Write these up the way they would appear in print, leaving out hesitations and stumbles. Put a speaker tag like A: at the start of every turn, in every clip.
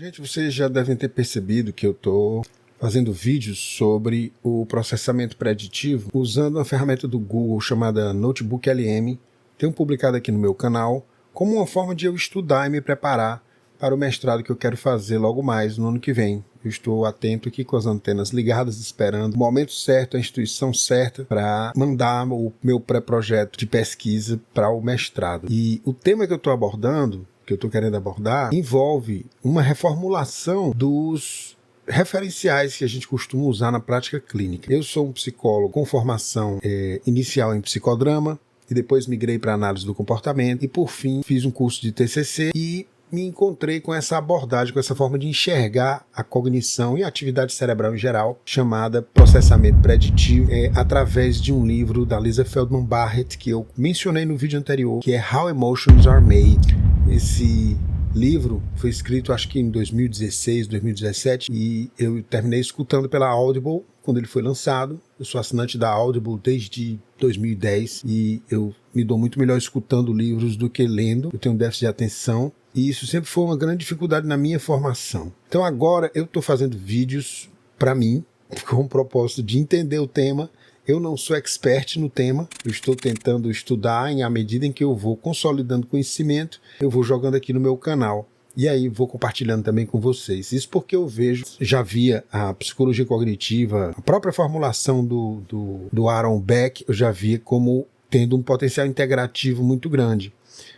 A: Gente, vocês já devem ter percebido que eu estou fazendo vídeos sobre o processamento preditivo usando uma ferramenta do Google chamada Notebook LM. Tenho publicado aqui no meu canal como uma forma de eu estudar e me preparar para o mestrado que eu quero fazer logo mais no ano que vem. Eu estou atento aqui com as antenas ligadas, esperando o momento certo, a instituição certa para mandar o meu pré-projeto de pesquisa para o mestrado. E o tema que eu estou abordando, que eu estou querendo abordar, envolve uma reformulação dos referenciais que a gente costuma usar na prática clínica. Eu sou um psicólogo com formação inicial em psicodrama e depois migrei para análise do comportamento e por fim fiz um curso de TCC e me encontrei com essa abordagem, com essa forma de enxergar a cognição e a atividade cerebral em geral, chamada processamento preditivo, através de um livro da Lisa Feldman Barrett, que eu mencionei no vídeo anterior, que é How Emotions Are Made. Esse livro foi escrito acho que em 2016, 2017, e eu terminei escutando pela Audible quando ele foi lançado. Eu sou assinante da Audible desde 2010 e eu me dou muito melhor escutando livros do que lendo. Eu tenho um déficit de atenção e isso sempre foi uma grande dificuldade na minha formação. Então agora eu estou fazendo vídeos para mim, com o propósito de entender o tema. Eu não sou expert no tema, eu estou tentando estudar e à medida em que eu vou consolidando conhecimento, eu vou jogando aqui no meu canal. E aí vou compartilhando também com vocês. Isso porque eu vejo, já via a psicologia cognitiva, a própria formulação do Aaron Beck, eu já via como tendo um potencial integrativo muito grande.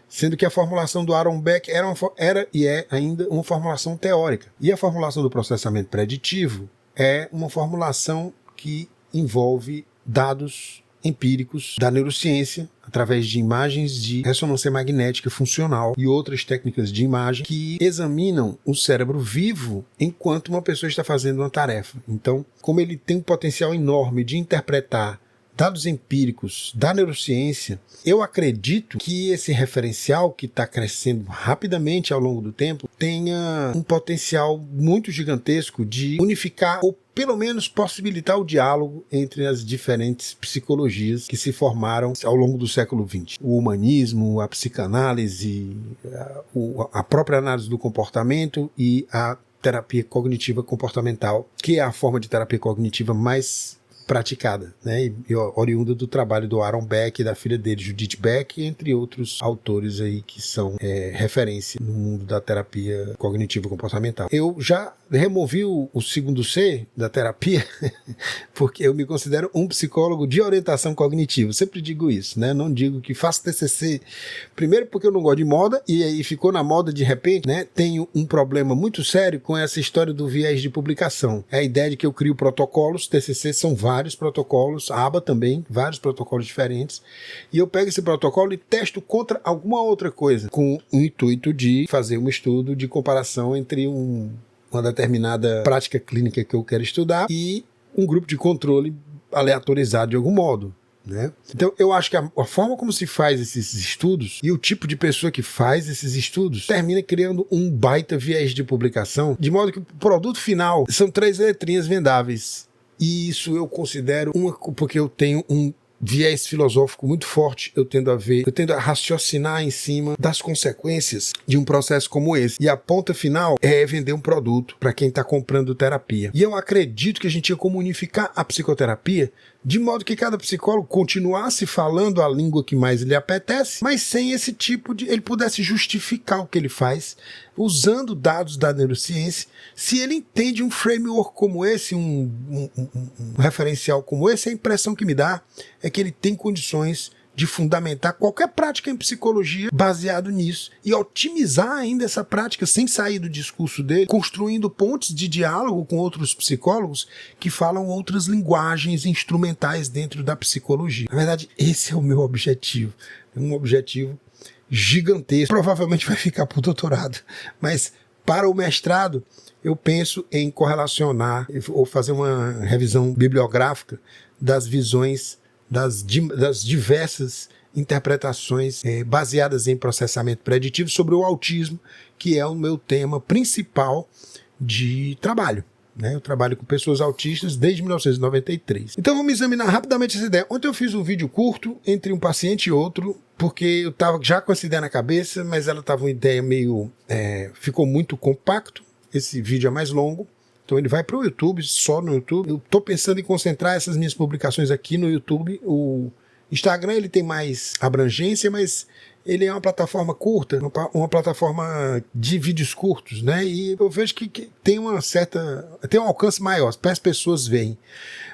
A: Sendo que a formulação do Aaron Beck era e é ainda uma formulação teórica. E a formulação do processamento preditivo é uma formulação que envolve dados empíricos da neurociência, através de imagens de ressonância magnética funcional e outras técnicas de imagem que examinam o cérebro vivo enquanto uma pessoa está fazendo uma tarefa. Então, como ele tem um potencial enorme de interpretar dados empíricos da neurociência, eu acredito que esse referencial, que está crescendo rapidamente ao longo do tempo, tenha um potencial muito gigantesco de unificar ou pelo menos possibilitar o diálogo entre as diferentes psicologias que se formaram ao longo do século XX. O humanismo, a psicanálise, a própria análise do comportamento e a terapia cognitiva comportamental, que é a forma de terapia cognitiva mais praticada, né, e oriunda do trabalho do Aaron Beck e da filha dele, Judith Beck, entre outros autores aí que são referência no mundo da terapia cognitiva comportamental. Eu já removi o segundo C da terapia, porque eu me considero um psicólogo de orientação cognitiva. Eu sempre digo isso, né? Não digo que faço TCC, primeiro porque eu não gosto de moda, e aí ficou na moda de repente, né? Tenho um problema muito sério com essa história do viés de publicação. É a ideia de que eu crio protocolos, TCC são vários protocolos, a aba também, vários protocolos diferentes, e eu pego esse protocolo e testo contra alguma outra coisa, com o intuito de fazer um estudo de comparação entre uma determinada prática clínica que eu quero estudar e um grupo de controle aleatorizado de algum modo, né? Então eu acho que a forma como se faz esses estudos e o tipo de pessoa que faz esses estudos termina criando um baita viés de publicação, de modo que o produto final são 3 letrinhas vendáveis. E isso eu considero porque eu tenho um viés filosófico muito forte, eu tendo a raciocinar em cima das consequências de um processo como esse. E a ponta final é vender um produto para quem está comprando terapia. E eu acredito que a gente ia como unificar a psicoterapia de modo que cada psicólogo continuasse falando a língua que mais lhe apetece, mas sem esse tipo de... ele pudesse justificar o que ele faz, usando dados da neurociência. Se ele entende um framework como esse, um referencial como esse, a impressão que me dá é que ele tem condições de fundamentar qualquer prática em psicologia baseado nisso e otimizar ainda essa prática sem sair do discurso dele, construindo pontes de diálogo com outros psicólogos que falam outras linguagens instrumentais dentro da psicologia. Na verdade, esse é o meu objetivo. É um objetivo gigantesco. Provavelmente vai ficar para o doutorado, mas para o mestrado eu penso em correlacionar ou fazer uma revisão bibliográfica das visões das diversas interpretações baseadas em processamento preditivo sobre o autismo, que é o meu tema principal de trabalho. Eu trabalho com pessoas autistas desde 1993. Então vamos examinar rapidamente essa ideia. Ontem eu fiz um vídeo curto entre um paciente e outro, porque eu estava já com essa ideia na cabeça, mas ela estava uma ideia meio... ficou muito compacto. esse vídeo é mais longo, então ele vai para o YouTube, só no YouTube. Eu estou pensando em concentrar essas minhas publicações aqui no YouTube. O Instagram ele tem mais abrangência, mas ele é uma plataforma curta, uma plataforma de vídeos curtos, né? E eu vejo que tem um alcance maior, as pessoas veem.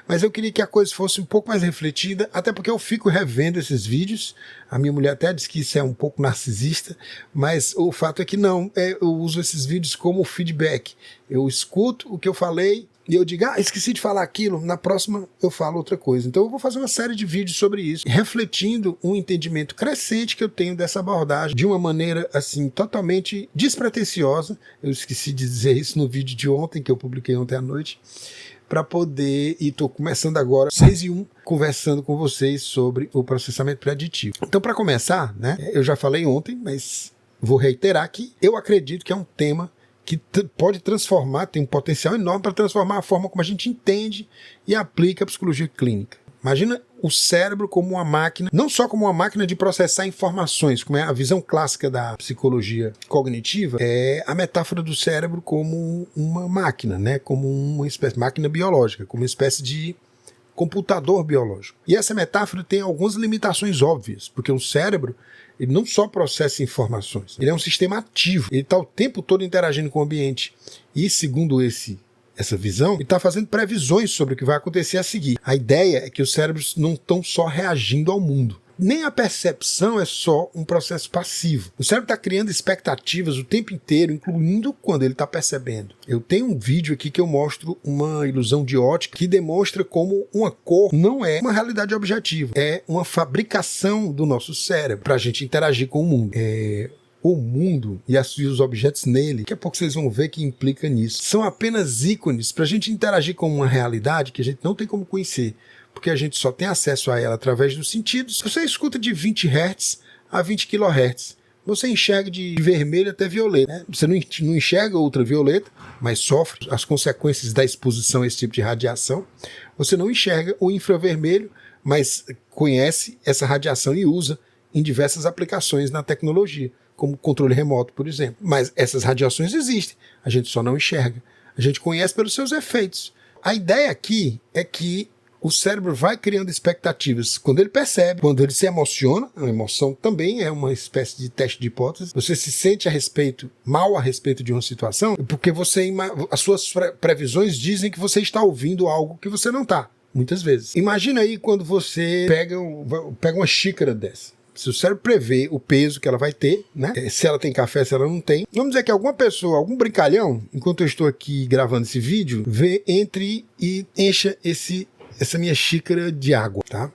A: Mas eu queria que a coisa fosse um pouco mais refletida, até porque eu fico revendo esses vídeos. A minha mulher até diz que isso é um pouco narcisista, mas o fato é que não, eu uso esses vídeos como feedback. Eu escuto o que eu falei, e eu digo, esqueci de falar aquilo, na próxima eu falo outra coisa. Então eu vou fazer uma série de vídeos sobre isso, refletindo um entendimento crescente que eu tenho dessa abordagem, de uma maneira, assim, totalmente despretensiosa. Eu esqueci de dizer isso no vídeo de ontem, que eu publiquei ontem à noite, para poder, e estou começando agora, 6:01, conversando com vocês sobre o processamento preditivo. Então, para começar, né, eu já falei ontem, mas vou reiterar que eu acredito que é um tema que pode transformar, tem um potencial enorme para transformar a forma como a gente entende e aplica a psicologia clínica. Imagina o cérebro como uma máquina, não só como uma máquina de processar informações, como é a visão clássica da psicologia cognitiva, é a metáfora do cérebro como uma máquina, né? Como uma espécie de máquina biológica, como uma espécie de computador biológico. E essa metáfora tem algumas limitações óbvias, porque o cérebro ele não só processa informações, ele é um sistema ativo, ele está o tempo todo interagindo com o ambiente. E segundo essa visão, ele está fazendo previsões sobre o que vai acontecer a seguir. A ideia é que os cérebros não estão só reagindo ao mundo. Nem a percepção é só um processo passivo. O cérebro está criando expectativas o tempo inteiro, incluindo quando ele está percebendo. Eu tenho um vídeo aqui que eu mostro uma ilusão de ótica que demonstra como uma cor não é uma realidade objetiva, é uma fabricação do nosso cérebro para a gente interagir com o mundo. O mundo e os objetos nele, daqui a pouco vocês vão ver que implica nisso, são apenas ícones para a gente interagir com uma realidade que a gente não tem como conhecer, porque a gente só tem acesso a ela através dos sentidos. Você escuta de 20 Hz a 20 kHz. Você enxerga de vermelho até violeta, né? Você não enxerga ultravioleta, mas sofre as consequências da exposição a esse tipo de radiação. Você não enxerga o infravermelho, mas conhece essa radiação e usa em diversas aplicações na tecnologia, como controle remoto, por exemplo. Mas essas radiações existem, a gente só não enxerga. A gente conhece pelos seus efeitos. A ideia aqui é que o cérebro vai criando expectativas quando ele percebe, quando ele se emociona. A emoção também é uma espécie de teste de hipótese. Você se sente mal a respeito de uma situação, porque as suas previsões dizem que você está ouvindo algo que você não está, muitas vezes. Imagina aí quando você pega uma xícara dessa. Se o cérebro prevê o peso que ela vai ter, né? Se ela tem café, se ela não tem. Vamos dizer que alguma pessoa, algum brincalhão, enquanto eu estou aqui gravando esse vídeo, entre e encha essa minha xícara de água, tá?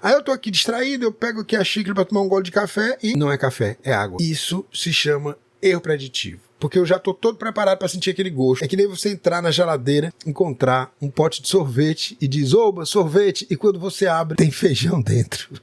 A: Aí eu tô aqui distraído, eu pego aqui a xícara para tomar um gole de café e não é café, é água. Isso se chama erro preditivo, porque eu já tô todo preparado para sentir aquele gosto. É que nem você entrar na geladeira, encontrar um pote de sorvete e diz, oba, sorvete, e quando você abre, tem feijão dentro.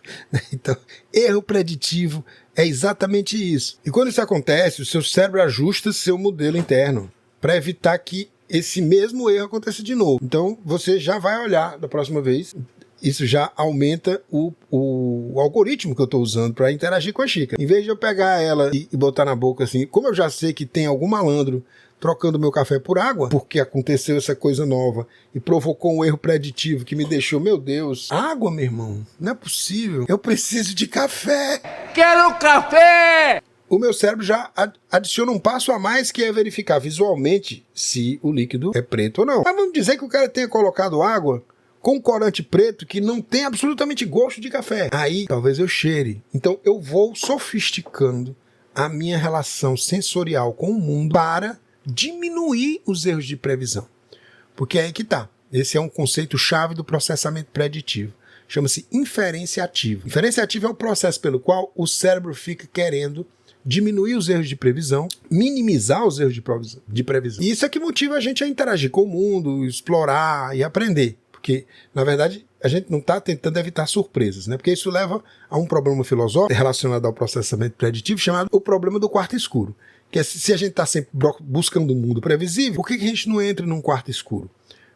A: Então, erro preditivo é exatamente isso. E quando isso acontece, o seu cérebro ajusta seu modelo interno para evitar que esse mesmo erro aconteça de novo. Então, você já vai olhar da próxima vez. Isso já aumenta o algoritmo que eu estou usando para interagir com a xícara. Em vez de eu pegar ela e botar na boca assim, como eu já sei que tem algum malandro trocando meu café por água, porque aconteceu essa coisa nova e provocou um erro preditivo que me deixou, meu Deus, água, meu irmão, não é possível, eu preciso de café.
B: Quero café!
A: O meu cérebro já adiciona um passo a mais, que é verificar visualmente se o líquido é preto ou não. Mas vamos dizer que o cara tenha colocado água com corante preto que não tem absolutamente gosto de café. Aí talvez eu cheire. Então eu vou sofisticando a minha relação sensorial com o mundo para diminuir os erros de previsão. Porque é aí que tá. Esse é um conceito chave do processamento preditivo. Chama-se inferência ativa. Inferência ativa é o processo pelo qual o cérebro fica querendo diminuir os erros de previsão, minimizar os erros de previsão. E isso é que motiva a gente a interagir com o mundo, explorar e aprender. Porque, na verdade, a gente não está tentando evitar surpresas, né? Porque isso leva a um problema filosófico relacionado ao processamento preditivo chamado o problema do quarto escuro. Que é, se a gente está sempre buscando um mundo previsível, por que a gente não entra num quarto escuro?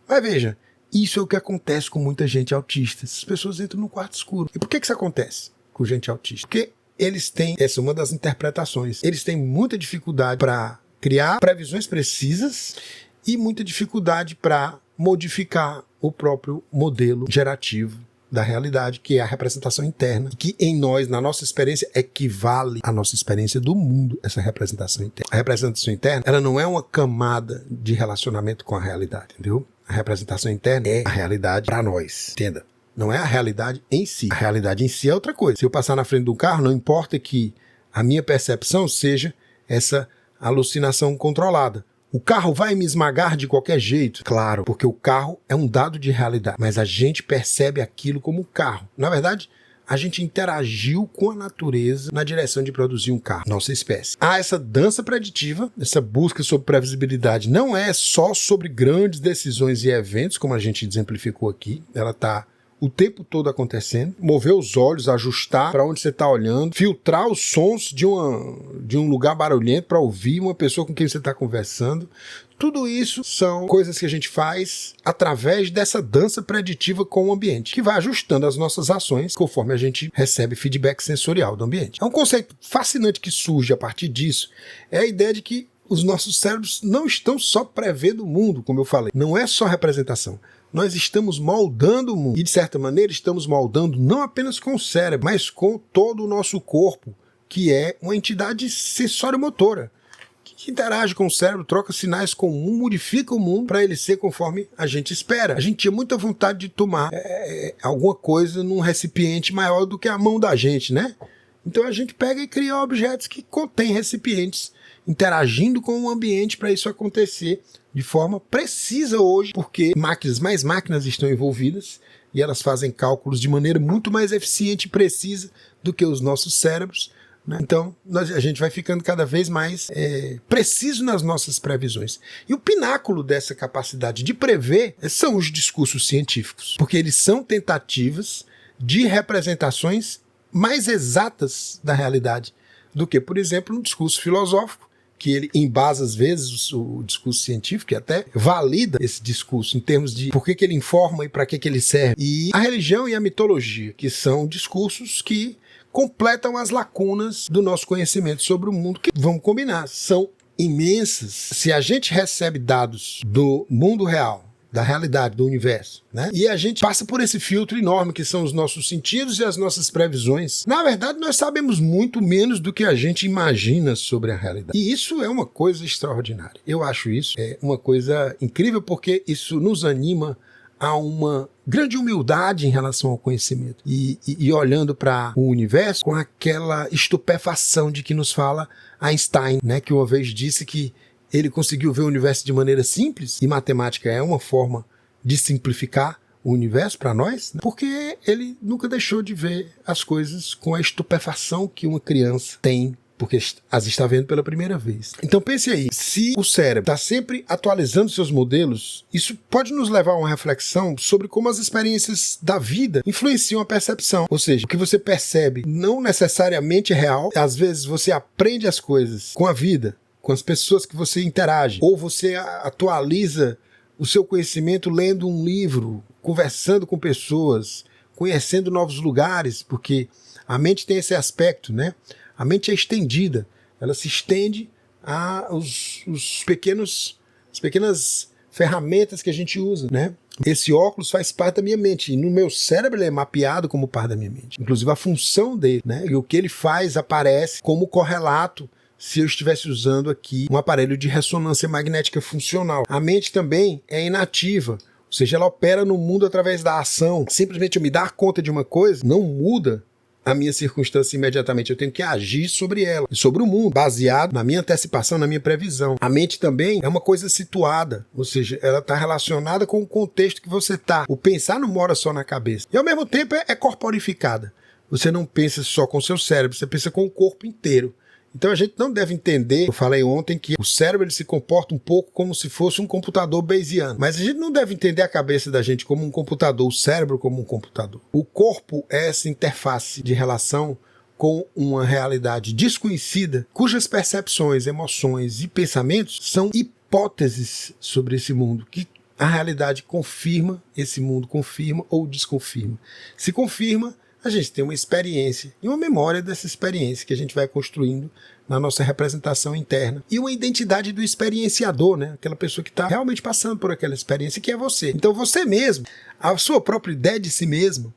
A: Mas veja, isso é o que acontece com muita gente autista. As pessoas entram no quarto escuro. E por que isso acontece com gente autista? Porque eles têm, essa é uma das interpretações, eles têm muita dificuldade para criar previsões precisas e muita dificuldade para modificar o próprio modelo gerativo da realidade, que é a representação interna, que em nós, na nossa experiência, equivale à nossa experiência do mundo, essa representação interna. A representação interna, ela não é uma camada de relacionamento com a realidade, entendeu? A representação interna é a realidade para nós, entenda? Não é a realidade em si. A realidade em si é outra coisa. Se eu passar na frente do carro, não importa que a minha percepção seja essa alucinação controlada. O carro vai me esmagar de qualquer jeito? Claro, porque o carro é um dado de realidade, mas a gente percebe aquilo como um carro. Na verdade, a gente interagiu com a natureza na direção de produzir um carro, nossa espécie. Há essa dança preditiva, essa busca sobre previsibilidade, não é só sobre grandes decisões e eventos, como a gente exemplificou aqui, ela está o tempo todo acontecendo, mover os olhos, ajustar para onde você está olhando, filtrar os sons de um lugar barulhento para ouvir uma pessoa com quem você está conversando. Tudo isso são coisas que a gente faz através dessa dança preditiva com o ambiente, que vai ajustando as nossas ações conforme a gente recebe feedback sensorial do ambiente. É um conceito fascinante que surge a partir disso, é a ideia de que os nossos cérebros não estão só prevendo o mundo, como eu falei, não é só representação. Nós estamos moldando o mundo. E, de certa maneira, estamos moldando não apenas com o cérebro, mas com todo o nosso corpo, que é uma entidade sensório-motora, que interage com o cérebro, troca sinais com o mundo, modifica o mundo para ele ser conforme a gente espera. A gente tinha muita vontade de tomar alguma coisa num recipiente maior do que a mão da gente, né? Então a gente pega e cria objetos que contêm recipientes interagindo com o ambiente para isso acontecer de forma precisa hoje, porque mais máquinas estão envolvidas e elas fazem cálculos de maneira muito mais eficiente e precisa do que os nossos cérebros, né? Então a gente vai ficando cada vez mais preciso nas nossas previsões. E o pináculo dessa capacidade de prever são os discursos científicos, porque eles são tentativas de representações mais exatas da realidade do que, por exemplo, um discurso filosófico, que ele embasa às vezes o discurso científico e até valida esse discurso em termos de por que ele informa e para que ele serve. E a religião e a mitologia, que são discursos que completam as lacunas do nosso conhecimento sobre o mundo, que, vamos combinar, são imensas. Se a gente recebe dados do mundo real, da realidade, do universo, né? E a gente passa por esse filtro enorme que são os nossos sentidos e as nossas previsões. Na verdade, nós sabemos muito menos do que a gente imagina sobre a realidade. E isso é uma coisa extraordinária. Eu acho isso uma coisa incrível, porque isso nos anima a uma grande humildade em relação ao conhecimento. E olhando para o universo com aquela estupefação de que nos fala Einstein, né? Que uma vez disse que ele conseguiu ver o universo de maneira simples, e matemática é uma forma de simplificar o universo para nós, né? Porque ele nunca deixou de ver as coisas com a estupefação que uma criança tem, porque as está vendo pela primeira vez. Então pense aí, se o cérebro está sempre atualizando seus modelos, isso pode nos levar a uma reflexão sobre como as experiências da vida influenciam a percepção. Ou seja, o que você percebe não necessariamente é real, às vezes você aprende as coisas com a vida, com as pessoas que você interage, ou você atualiza o seu conhecimento lendo um livro, conversando com pessoas, conhecendo novos lugares, porque a mente tem esse aspecto, né? A mente é estendida, ela se estende as pequenas ferramentas que a gente usa, né? Esse óculos faz parte da minha mente, e no meu cérebro ele é mapeado como parte da minha mente, inclusive a função dele, né? E o que ele faz aparece como correlato se eu estivesse usando aqui um aparelho de ressonância magnética funcional. A mente também é inativa, ou seja, ela opera no mundo através da ação. Simplesmente eu me dar conta de uma coisa não muda a minha circunstância imediatamente, eu tenho que agir sobre ela, sobre o mundo, baseado na minha antecipação, na minha previsão. A mente também é uma coisa situada, ou seja, ela está relacionada com o contexto que você está. O pensar não mora só na cabeça. E ao mesmo tempo é corporificada. Você não pensa só com o seu cérebro, você pensa com o corpo inteiro. Então a gente não deve entender, eu falei ontem que o cérebro ele se comporta um pouco como se fosse um computador bayesiano, mas a gente não deve entender a cabeça da gente como um computador, o cérebro como um computador. O corpo é essa interface de relação com uma realidade desconhecida, cujas percepções, emoções e pensamentos são hipóteses sobre esse mundo, que a realidade confirma, esse mundo confirma ou desconfirma. Se confirma, a gente tem uma experiência e uma memória dessa experiência que a gente vai construindo na nossa representação interna. E uma identidade do experienciador, né? Aquela pessoa que está realmente passando por aquela experiência, que é você. Então você mesmo, a sua própria ideia de si mesmo,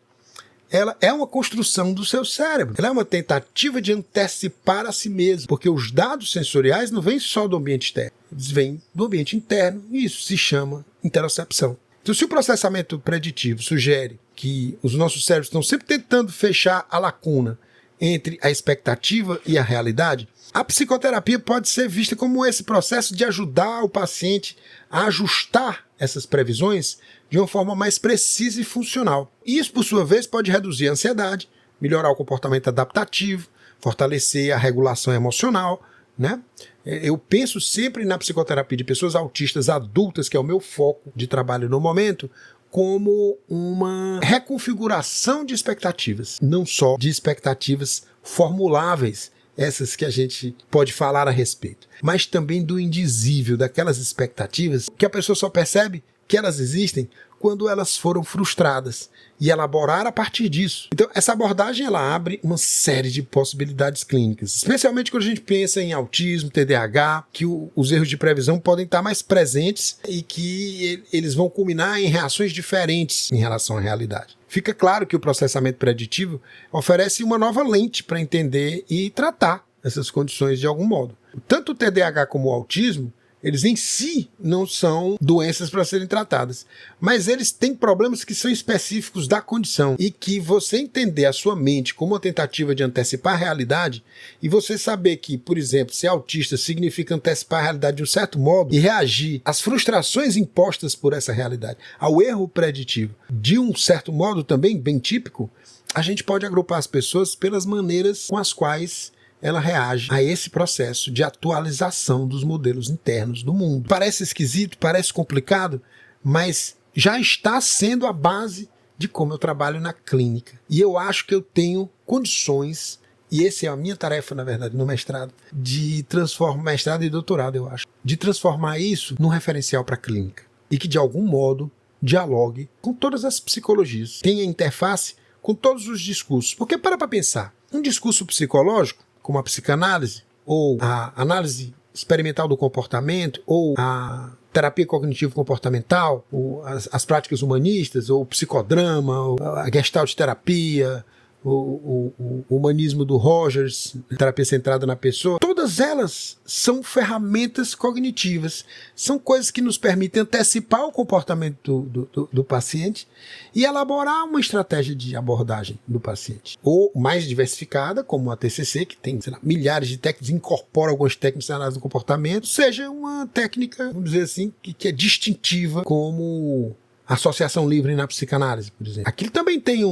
A: ela é uma construção do seu cérebro. Ela é uma tentativa de antecipar a si mesmo, porque os dados sensoriais não vêm só do ambiente externo, eles vêm do ambiente interno, e isso se chama interocepção. Então, se o processamento preditivo sugere que os nossos cérebros estão sempre tentando fechar a lacuna entre a expectativa e a realidade, a psicoterapia pode ser vista como esse processo de ajudar o paciente a ajustar essas previsões de uma forma mais precisa e funcional. Isso, por sua vez, pode reduzir a ansiedade, melhorar o comportamento adaptativo, fortalecer a regulação emocional, né? Eu penso sempre na psicoterapia de pessoas autistas adultas, que é o meu foco de trabalho no momento, como uma reconfiguração de expectativas, não só de expectativas formuláveis, essas que a gente pode falar a respeito, mas também do indizível, daquelas expectativas que a pessoa só percebe que elas existem quando elas foram frustradas e elaborar a partir disso. Então, essa abordagem ela abre uma série de possibilidades clínicas, especialmente quando a gente pensa em autismo, TDAH, que os erros de previsão podem estar mais presentes e que eles vão culminar em reações diferentes em relação à realidade. Fica claro que o processamento preditivo oferece uma nova lente para entender e tratar essas condições de algum modo. Tanto o TDAH como o autismo, eles em si não são doenças para serem tratadas, mas eles têm problemas que são específicos da condição e que você entender a sua mente como uma tentativa de antecipar a realidade e você saber que, por exemplo, ser autista significa antecipar a realidade de um certo modo e reagir às frustrações impostas por essa realidade, ao erro preditivo, de um certo modo também bem típico, a gente pode agrupar as pessoas pelas maneiras com as quais ela reage a esse processo de atualização dos modelos internos do mundo. Parece esquisito, parece complicado, mas já está sendo a base de como eu trabalho na clínica. E eu acho que eu tenho condições, e essa é a minha tarefa, na verdade, no mestrado, de transformar, mestrado e doutorado, eu acho, de transformar isso num referencial para a clínica. E que, de algum modo, dialogue com todas as psicologias, tenha interface com todos os discursos. Porque para pensar, um discurso psicológico, como a psicanálise, ou a análise experimental do comportamento, ou a terapia cognitivo-comportamental, ou as práticas humanistas, ou o psicodrama, ou a gestalt terapia, o humanismo do Rogers, terapia centrada na pessoa, todas elas são ferramentas cognitivas, são coisas que nos permitem antecipar o comportamento do paciente e elaborar uma estratégia de abordagem do paciente. Ou mais diversificada, como a TCC, que tem, sei lá, milhares de técnicas, incorpora algumas técnicas de análise do comportamento, seja uma técnica, vamos dizer assim, que é distintiva, como associação livre na psicanálise, por exemplo. Aquilo também tem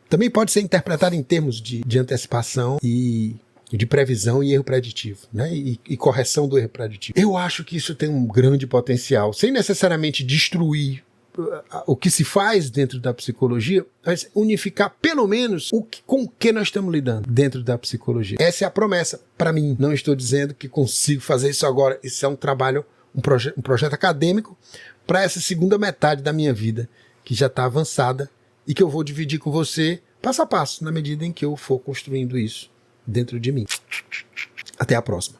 A: também pode ser interpretado em termos de antecipação e de previsão e erro preditivo, né? E correção do erro preditivo. Eu acho que isso tem um grande potencial, sem necessariamente destruir o que se faz dentro da psicologia, mas unificar pelo menos com o que nós estamos lidando dentro da psicologia. Essa é a promessa para mim. Não estou dizendo que consigo fazer isso agora. Isso é um trabalho, um projeto acadêmico para essa segunda metade da minha vida, que já está avançada e que eu vou dividir com você passo a passo, na medida em que eu for construindo isso dentro de mim. Até a próxima.